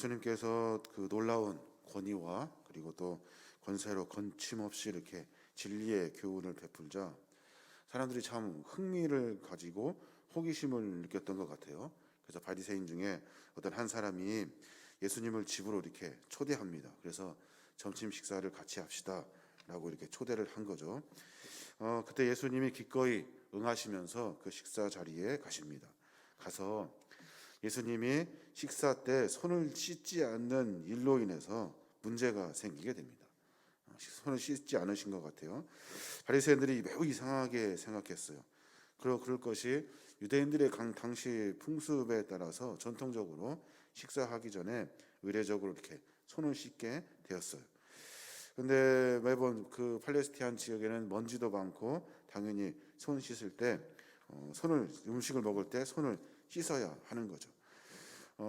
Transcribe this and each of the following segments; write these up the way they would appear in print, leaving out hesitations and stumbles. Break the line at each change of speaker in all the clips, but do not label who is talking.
예수님께서 그 놀라운 권위와 그리고 또 권세로 거침없이 이렇게 진리의 교훈을 베풀자 사람들이 참 흥미를 가지고 호기심을 느꼈던 것 같아요. 그래서 바리새인 중에 어떤 한 사람이 예수님을 집으로 이렇게 초대합니다. 그래서 점심 식사를 같이 합시다라고 이렇게 초대를 한 거죠. 그때 예수님이 기꺼이 응하시면서 그 식사 자리에 가십니다. 가서 예수님이 식사 때 손을 씻지 않는 일로 인해서 문제가 생기게 됩니다. 손을 씻지 않으신 것 같아요. 바리새인들이 매우 이상하게 생각했어요. 그럴 것이 유대인들의 당시 풍습에 따라서 전통적으로 식사하기 전에 의례적으로 이렇게 손을 씻게 되었어요. 근데 매번 그 팔레스티안 지역에는 먼지도 많고 당연히 손 씻을 때 음식을 먹을 때 손을 씻어야 하는 거죠.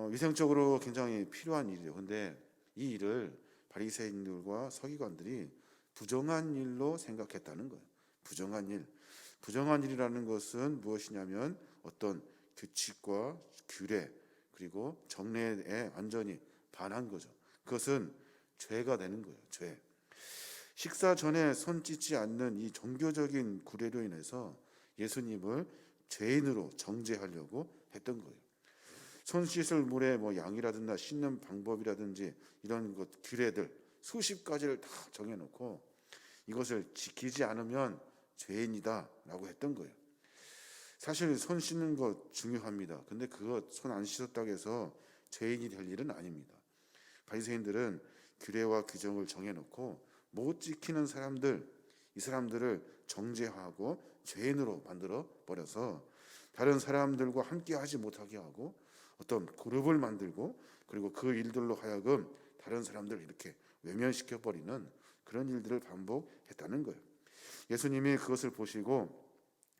위생적으로 굉장히 필요한 일이에요. 근데 이 일을 바리새인들과 서기관들이 부정한 일로 생각했다는 거예요. 부정한 일. 부정한 일이라는 것은 무엇이냐면 어떤 규칙과 규례 그리고 정례에 완전히 반한 거죠. 그것은 죄가 되는 거예요. 죄. 식사 전에 손 씻지 않는 이 종교적인 구례로 인해서 예수님을 죄인으로 정죄하려고 했던 거예요. 손 씻을 물에 양이라든가 씻는 방법이라든지 이런 것 규례들 수십 가지를 다 정해놓고 이것을 지키지 않으면 죄인이다라고 했던 거예요. 사실 손 씻는 것 중요합니다. 근데 그것 손 안 씻었다고 해서 죄인이 될 일은 아닙니다. 바리새인들은 규례와 규정을 정해놓고 못 지키는 사람들, 이 사람들을 정죄하고 죄인으로 만들어 버려서 다른 사람들과 함께 하지 못하게 하고 어떤 그룹을 만들고 그리고 그 일들로 하여금 다른 사람들을 이렇게 외면시켜 버리는 그런 일들을 반복했다는 거예요. 예수님이 그것을 보시고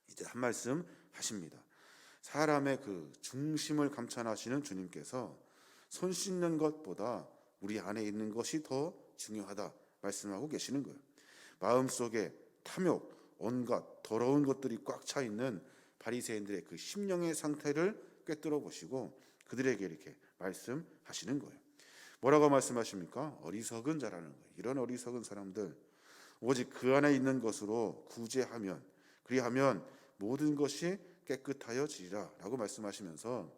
이제 한 말씀 하십니다. 사람의 그 중심을 감찰하시는 주님께서 손 씻는 것보다 우리 안에 있는 것이 더 중요하다 말씀하고 계시는 거예요. 마음속에 탐욕, 온갖 더러운 것들이 꽉 차 있는 바리새인들의 그 심령의 상태를 꿰뚫어 보시고 그들에게 이렇게 말씀하시는 거예요. 뭐라고 말씀하십니까? 어리석은 자라는 거예요. 이런 어리석은 사람들 오직 그 안에 있는 것으로 구제하면 그리하면 모든 것이 깨끗하여지리라 라고 말씀하시면서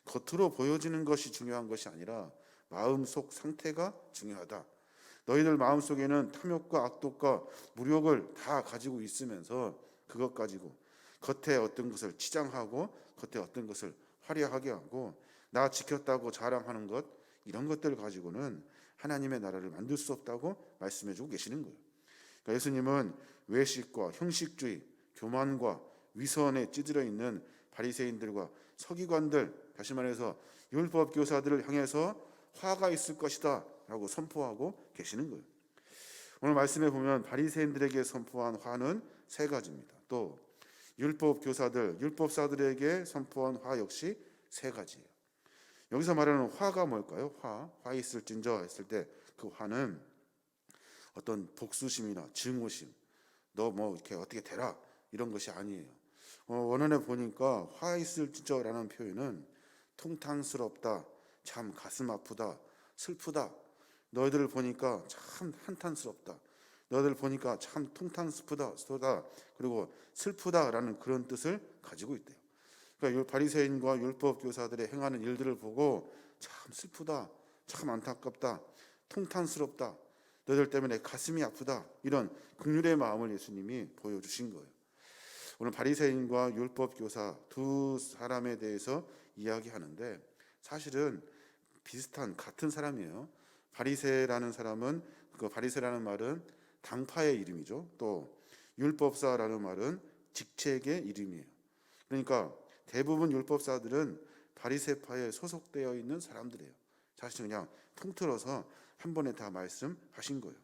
겉으로 보여지는 것이 중요한 것이 아니라 마음속 상태가 중요하다. 너희들 마음속에는 탐욕과 악독과 무력을 다 가지고 있으면서 그것 가지고 겉에 어떤 것을 치장하고 겉에 어떤 것을 화려하게 하고 나 지켰다고 자랑하는 것 이런 것들을 가지고는 하나님의 나라를 만들 수 없다고 말씀해주고 계시는 거예요. 그러니까 예수님은 외식과 형식주의, 교만과 위선에 찌들어 있는 바리새인들과 서기관들, 다시 말해서 율법 교사들을 향해서 화가 있을 것이다 라고 선포하고 계시는 거예요. 오늘 말씀에 보면 바리새인들에게 선포한 화는 세 가지입니다. 또 율법 교사들, 율법사들에게 선포한 화 역시 세 가지예요. 여기서 말하는 화가 뭘까요? 화 있을진저 했을 때 그 화는 어떤 복수심이나 증오심, 너 이렇게 어떻게 되라 이런 것이 아니에요. 원어에 보니까 화 있을진저라는 표현은 통탄스럽다, 참 가슴 아프다, 슬프다. 너희들을 보니까 참 한탄스럽다. 너희들 보니까 참 통탄스프다, 그리고 슬프다라는 그런 뜻을 가지고 있대요. 그러니까 바리새인과 율법 교사들의 행하는 일들을 보고 참 슬프다, 참 안타깝다, 통탄스럽다. 너희들 때문에 가슴이 아프다. 이런 긍휼의 마음을 예수님이 보여주신 거예요. 오늘 바리새인과 율법 교사 두 사람에 대해서 이야기하는데 사실은 비슷한 같은 사람이에요. 바리새라는 사람은 그 바리새라는 말은 당파의 이름이죠. 또 율법사라는 말은 직책의 이름이에요. 그러니까 대부분 율법사들은 바리새파에 소속되어 있는 사람들이에요. 사실 그냥 통틀어서 한 번에 다 말씀하신 거예요.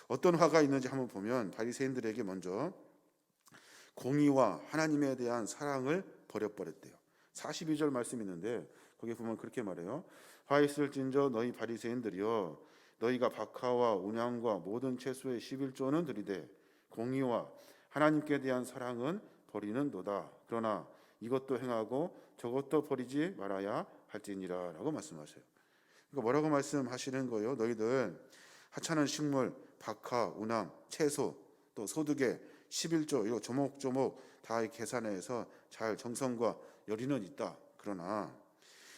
어떤 화가 있는지 한번 보면 바리새인들에게 먼저 공의와 하나님에 대한 사랑을 버려버렸대요. 42절 말씀이 있는데 거기 보면 그렇게 말해요. 화 있을진저 너희 바리새인들이여 너희가 박하와 온양과 모든 채소의 11조는 드리되 공의와 하나님께 대한 사랑은 버리는도다. 그러나 이것도 행하고 저것도 버리지 말아야 할지니라 라고 말씀하셔요. 그러니까 뭐라고 말씀하시는 거예요? 너희들 하찮은 식물, 박하, 우낭, 채소, 또 소득의 11조 이거 조목조목 다 계산해서 잘 정성과 열의는 있다. 그러나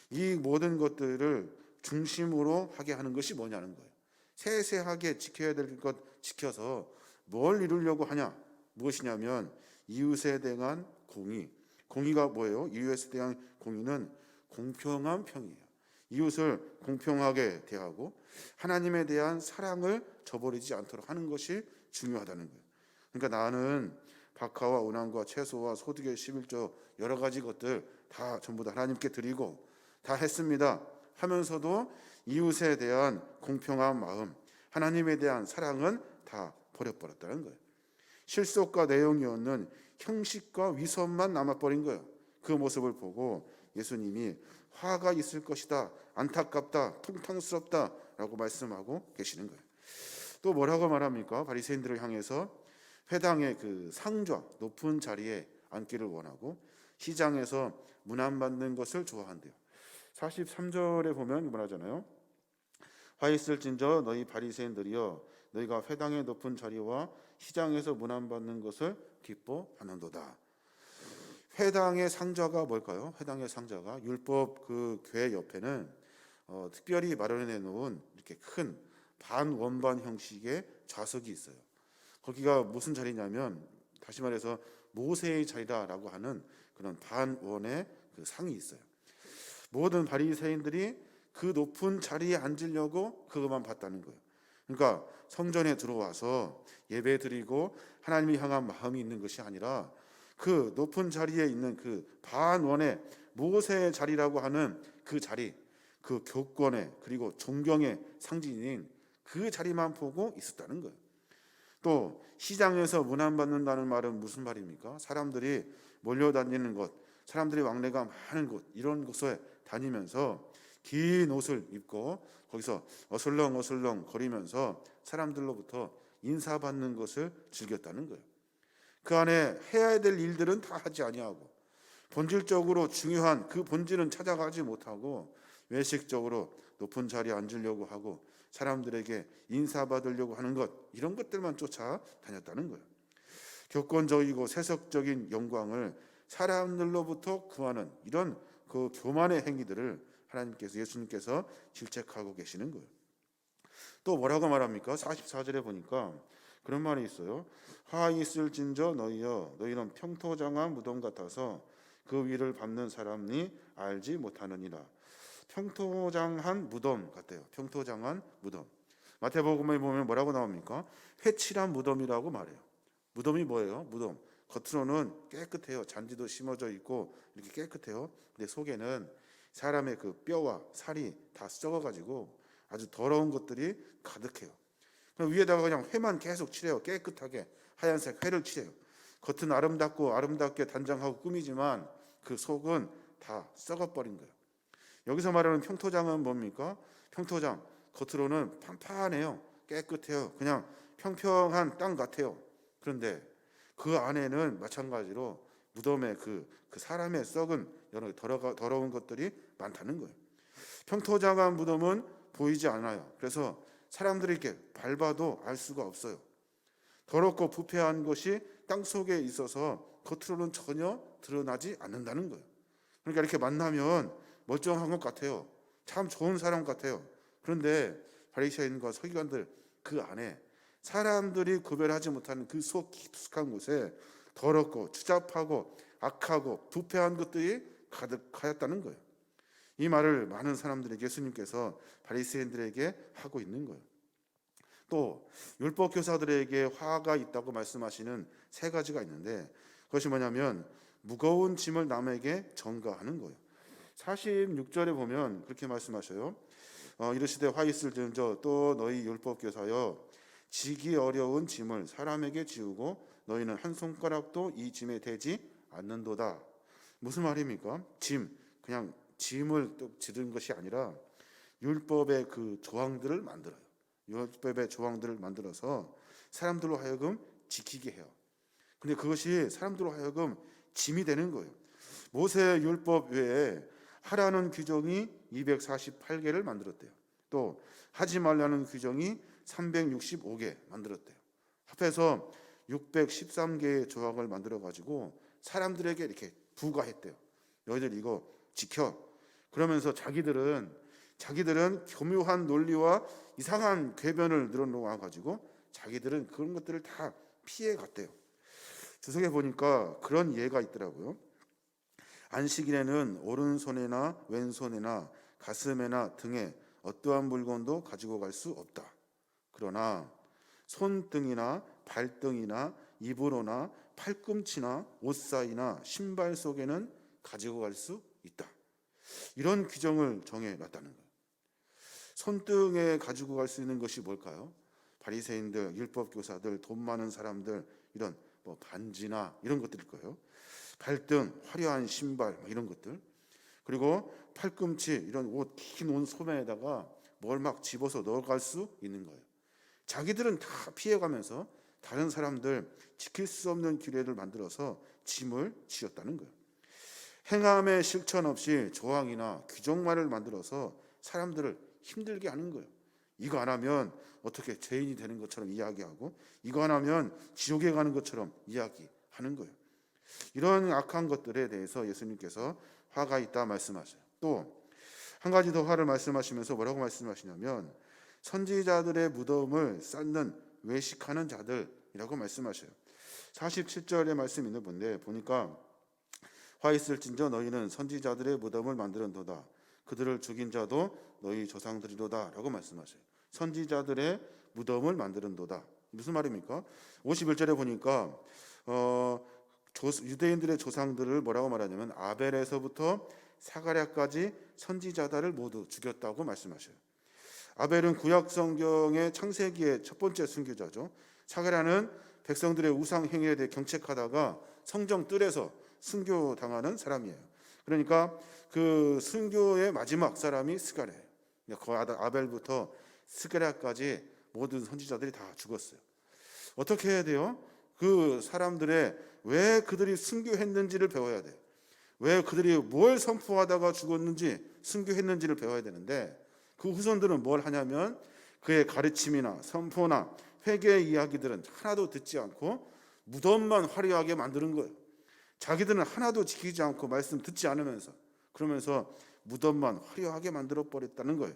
이 모든 것들을 중심으로 하게 하는 것이 뭐냐는 거예요. 세세하게 지켜야 될 것 지켜서 뭘 이루려고 하냐? 무엇이냐면 이웃에 대한 공의. 공의가 뭐예요? 이웃에 대한 공의는 공평한 평이에요. 이웃을 공평하게 대하고 하나님에 대한 사랑을 저버리지 않도록 하는 것이 중요하다는 거예요. 그러니까 나는 박하와 운항과 채소와 소득의 11조 여러 가지 것들 다 전부 다 하나님께 드리고 다 했습니다 하면서도 이웃에 대한 공평한 마음, 하나님에 대한 사랑은 다 버려버렸다는 거예요. 실속과 내용이 없는 형식과 위선만 남아버린 거예요. 그 모습을 보고 예수님이 화가 있을 것이다, 안타깝다, 통탕스럽다 라고 말씀하고 계시는 거예요. 또 뭐라고 말합니까? 바리새인들을 향해서 회당의 그 상좌 높은 자리에 앉기를 원하고 시장에서 문안 받는 것을 좋아한대요. 43절에 보면 뭐라잖아요? 화 있을진저 너희 바리새인들이여 너희가 회당의 높은 자리와 시장에서 문안 받는 것을 기뻐하는도다. 회당의 상자가 뭘까요? 회당의 상자가 율법 그 궤 옆에는 특별히 마련해 놓은 이렇게 큰 반원반 형식의 좌석이 있어요. 거기가 무슨 자리냐면 다시 말해서 모세의 자리다라고 하는 그런 반원의 그 상이 있어요. 모든 바리새인들이 그 높은 자리에 앉으려고 그것만 봤다는 거예요. 그러니까 성전에 들어와서 예배드리고 하나님을 향한 마음이 있는 것이 아니라 그 높은 자리에 있는 그 반원의 모세의 자리라고 하는 그 자리, 그 교권의 그리고 존경의 상징인 그 자리만 보고 있었다는 거예요. 또 시장에서 문안 받는다는 말은 무슨 말입니까? 사람들이 몰려다니는 곳, 사람들이 왕래가 많은 곳, 이런 곳에 다니면서 긴 옷을 입고 거기서 어슬렁어슬렁 거리면서 사람들로부터 인사받는 것을 즐겼다는 거예요. 그 안에 해야 될 일들은 다 하지 아니하고 본질적으로 중요한 그 본질은 찾아가지 못하고 외식적으로 높은 자리에 앉으려고 하고 사람들에게 인사받으려고 하는 것, 이런 것들만 쫓아다녔다는 거예요. 격권적이고 세속적인 영광을 사람들로부터 구하는 이런 그 교만의 행위들을 하나님께서, 예수님께서 질책하고 계시는 거예요. 또 뭐라고 말합니까? 44절에 보니까 그런 말이 있어요. 화 있을진저 너희여 너희는 평토장한 무덤 같아서 그 위를 밟는 사람이 알지 못하느니라. 평토장한 무덤 같아요. 평토장한 무덤. 마태복음에 보면 뭐라고 나옵니까? 회칠한 무덤이라고 말해요. 무덤이 뭐예요? 무덤. 겉으로는 깨끗해요. 잔디도 심어져 있고 이렇게 깨끗해요. 근데 속에는 사람의 그 뼈와 살이 다 썩어가지고 아주 더러운 것들이 가득해요. 그럼 위에다가 그냥 회만 계속 칠해요. 깨끗하게 하얀색 회를 칠해요. 겉은 아름답고 아름답게 단장하고 꾸미지만 그 속은 다 썩어버린 거예요. 여기서 말하는 평토장은 뭡니까? 평토장 겉으로는 판판해요. 깨끗해요. 그냥 평평한 땅 같아요. 그런데 그 안에는 마찬가지로 무덤에 그 사람의 썩은 여러 더러운 것들이 많다는 거예요. 평토장한 무덤은 보이지 않아요. 그래서 사람들이 이렇게 밟아도 알 수가 없어요. 더럽고 부패한 것이 땅 속에 있어서 겉으로는 전혀 드러나지 않는다는 거예요. 그러니까 이렇게 만나면 멀쩡한 것 같아요. 참 좋은 사람 같아요. 그런데 바리새인과 서기관들 그 안에 사람들이 구별하지 못하는 그 속 깊숙한 곳에 더럽고 추잡하고 악하고 부패한 것들이 가득하였다는 거예요. 이 말을 많은 사람들에게 예수님께서 바리새인들에게 하고 있는 거예요. 또 율법 교사들에게 화가 있다고 말씀하시는 세 가지가 있는데 그것이 뭐냐면 무거운 짐을 남에게 전가하는 거예요. 46절에 보면 그렇게 말씀하셔요. 이르시되 화 있을진저 또 너희 율법 교사여 지기 어려운 짐을 사람에게 지우고 너희는 한 손가락도 이 짐에 대지 않는도다. 무슨 말입니까? 짐, 그냥 짐을 또 지른 것이 아니라 율법의 그 조항들을 만들어요. 율법의 조항들을 만들어서 사람들로 하여금 지키게 해요. 근데 그것이 사람들로 하여금 짐이 되는 거예요. 모세 율법 외에 하라는 규정이 248개를 만들었대요. 또 하지 말라는 규정이 365개 만들었대요. 합해서 613개의 조항을 만들어 가지고 사람들에게 이렇게 부과했대요. 너희들 이거 지켜. 그러면서 자기들은 교묘한 논리와 이상한 궤변을 늘어놓아 가지고 자기들은 그런 것들을 다 피해 갔대요. 주석에 보니까 그런 예가 있더라고요. 안식일에는 오른손에나 왼손에나 가슴에나 등에 어떠한 물건도 가지고 갈 수 없다. 그러나 손등이나 발등이나 입으로나 팔꿈치나 옷 사이나 신발 속에는 가지고 갈 수 있다. 이런 규정을 정해놨다는 거예요. 손등에 가지고 갈 수 있는 것이 뭘까요? 바리새인들, 율법 교사들, 돈 많은 사람들, 이런 뭐 반지나 이런 것들일 거예요. 발등, 화려한 신발 이런 것들. 그리고 팔꿈치, 이런 옷, 긴 옷 소매에다가 뭘 막 집어서 넣어갈 수 있는 거예요. 자기들은 다 피해가면서 다른 사람들 지킬 수 없는 규례를 만들어서 짐을 지었다는 거예요. 행함의 실천 없이 조항이나 규정만을 만들어서 사람들을 힘들게 하는 거예요. 이거 안 하면 어떻게 죄인이 되는 것처럼 이야기하고, 이거 안 하면 지옥에 가는 것처럼 이야기하는 거예요. 이런 악한 것들에 대해서 예수님께서 화가 있다 말씀하셔요. 또 한 가지 더 화를 말씀하시면서 뭐라고 말씀하시냐면 선지자들의 무덤을 쌓는 외식하는 자들이라고 말씀하셔요. 47절의 말씀 있는 본데 보니까 화 있을진저 너희는 선지자들의 무덤을 만들었도다. 그들을 죽인 자도 너희 조상들이로다 라고 말씀하셔요. 선지자들의 무덤을 만들었도다. 무슨 말입니까? 51절에 보니까 유대인들의 조상들을 뭐라고 말하냐면 아벨에서부터 사가랴까지 선지자들을 모두 죽였다고 말씀하셔요. 아벨은 구약 성경의 창세기의 첫 번째 순교자죠. 사가랴는 백성들의 우상 행위에 대해 경책하다가 성정 뜰에서 순교당하는 사람이에요. 그러니까 그 순교의 마지막 사람이 스가랴예요. 아벨부터 스가랴까지 모든 선지자들이 다 죽었어요. 어떻게 해야 돼요? 그 사람들의 왜 그들이 순교했는지를 배워야 돼요. 왜 그들이 뭘 선포하다가 죽었는지 순교했는지를 배워야 되는데 그 후손들은 뭘 하냐면 그의 가르침이나 선포나 회개의 이야기들은 하나도 듣지 않고 무덤만 화려하게 만드는 거예요. 자기들은 하나도 지키지 않고 말씀 듣지 않으면서 그러면서 무덤만 화려하게 만들어 버렸다는 거예요.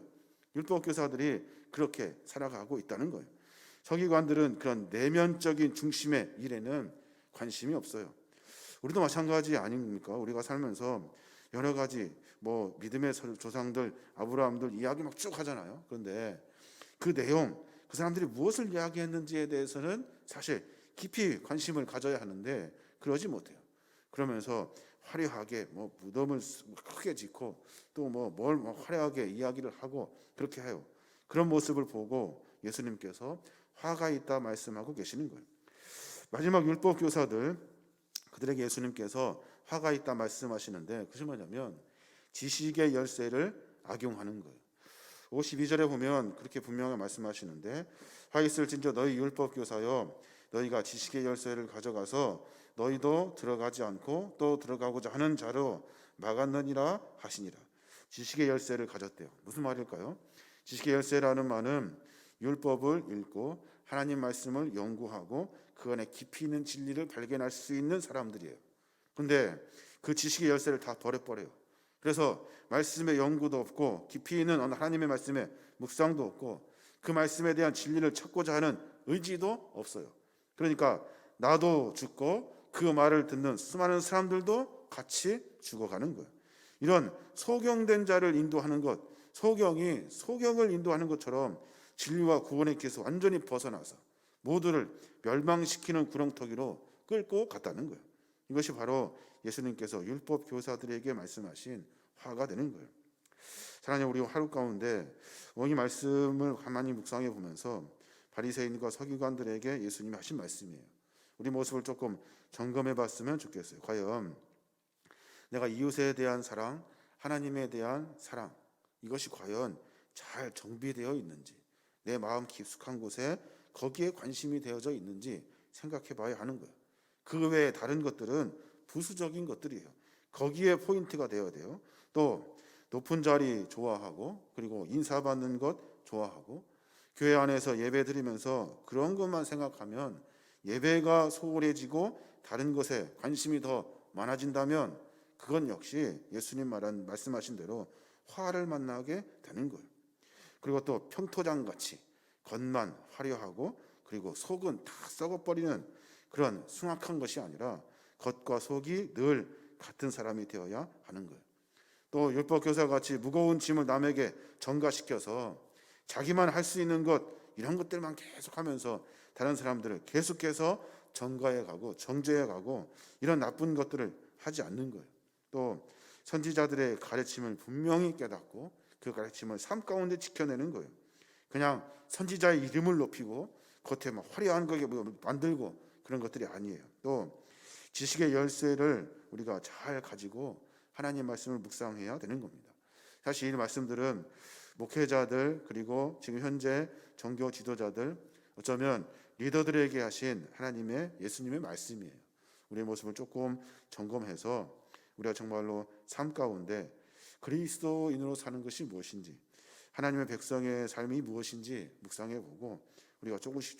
율법교사들이 그렇게 살아가고 있다는 거예요. 서기관들은 그런 내면적인 중심의 일에는 관심이 없어요. 우리도 마찬가지 아닙니까? 우리가 살면서 여러 가지 뭐 믿음의 조상들, 아브라함들 이야기 막 쭉 하잖아요. 그런데 그 내용, 그 사람들이 무엇을 이야기했는지에 대해서는 사실 깊이 관심을 가져야 하는데 그러지 못해요. 그러면서 화려하게 뭐 무덤을 크게 짓고 또 뭘 화려하게 이야기를 하고 그렇게 해요. 그런 모습을 보고 예수님께서 화가 있다 말씀하고 계시는 거예요. 마지막 율법 교사들 그들에게 예수님께서 화가 있다 말씀하시는데 그것이 뭐냐면 지식의 열쇠를 악용하는 거예요. 52절에 보면 그렇게 분명히 말씀하시는데 화 있을진저 너희 율법 교사여 너희가 지식의 열쇠를 가져가서 너희도 들어가지 않고 또 들어가고자 하는 자로 막았느니라 하시니라. 지식의 열쇠를 가졌대요. 무슨 말일까요? 지식의 열쇠라는 말은 율법을 읽고 하나님 말씀을 연구하고 그 안에 깊이 있는 진리를 발견할 수 있는 사람들이에요. 근데 그 지식의 열쇠를 다 버려버려요. 그래서 말씀의 연구도 없고 깊이 있는 하나님의 말씀에 묵상도 없고 그 말씀에 대한 진리를 찾고자 하는 의지도 없어요. 그러니까 나도 죽고 그 말을 듣는 수많은 사람들도 같이 죽어가는 거예요. 이런 소경된 자를 인도하는 것, 소경이 소경을 인도하는 것처럼 진리와 구원의 길에서 완전히 벗어나서 모두를 멸망시키는 구렁텅이로 끌고 갔다는 거예요. 이것이 바로 예수님께서 율법 교사들에게 말씀하신 화가 되는 거예요. 사랑하는 우리 하루 가운데 이 말씀을 가만히 묵상해 보면서 바리새인과 서기관들에게 예수님이 하신 말씀이에요. 우리 모습을 조금 점검해 봤으면 좋겠어요. 과연 내가 이웃에 대한 사랑, 하나님에 대한 사랑 이것이 과연 잘 정비되어 있는지 내 마음 깊숙한 곳에 거기에 관심이 되어져 있는지 생각해 봐야 하는 거예요. 그 외에 다른 것들은 부수적인 것들이에요. 거기에 포인트가 되어야 돼요. 또 높은 자리 좋아하고 그리고 인사받는 것 좋아하고 교회 안에서 예배 드리면서 그런 것만 생각하면 예배가 소홀해지고 다른 것에 관심이 더 많아진다면 그건 역시 예수님 말씀하신 대로 화를 만나게 되는 거예요. 그리고 또 평토장같이 겉만 화려하고 그리고 속은 다 썩어버리는 그런 숭악한 것이 아니라 겉과 속이 늘 같은 사람이 되어야 하는 거예요. 또 율법교사같이 무거운 짐을 남에게 전가시켜서 자기만 할 수 있는 것 이런 것들만 계속하면서 다른 사람들을 계속해서 전가해 가고 정죄해 가고 이런 나쁜 것들을 하지 않는 거예요. 또 선지자들의 가르침을 분명히 깨닫고 그 가르침을 삶 가운데 지켜내는 거예요. 그냥 선지자의 이름을 높이고 겉에 막 화려한 거게 만들고 그런 것들이 아니에요. 또 지식의 열쇠를 우리가 잘 가지고 하나님 말씀을 묵상해야 되는 겁니다. 사실 이 말씀들은 목회자들 그리고 지금 현재 종교 지도자들 어쩌면 리더들에게 하신 하나님의 예수님의 말씀이에요. 우리의 모습을 조금 점검해서 우리가 정말로 삶 가운데 그리스도인으로 사는 것이 무엇인지 하나님의 백성의 삶이 무엇인지 묵상해 보고 우리가 조금씩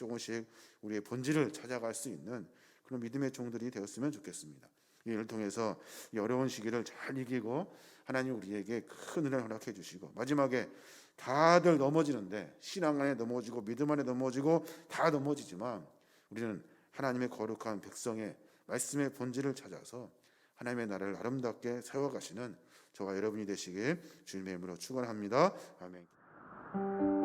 우리의 본질을 찾아갈 수 있는 그런 믿음의 종들이 되었으면 좋겠습니다. 이를 통해서 이 어려운 시기를 잘 이기고 하나님 우리에게 큰 은혜를 허락해 주시고 마지막에 다들 넘어지는데 신앙 안에 넘어지고 믿음 안에 넘어지고 다 넘어지지만 우리는 하나님의 거룩한 백성의 말씀의 본질을 찾아서 하나님의 나라를 아름답게 세워가시는 저와 여러분이 되시길 주님의 이름으로 축원합니다. 아멘.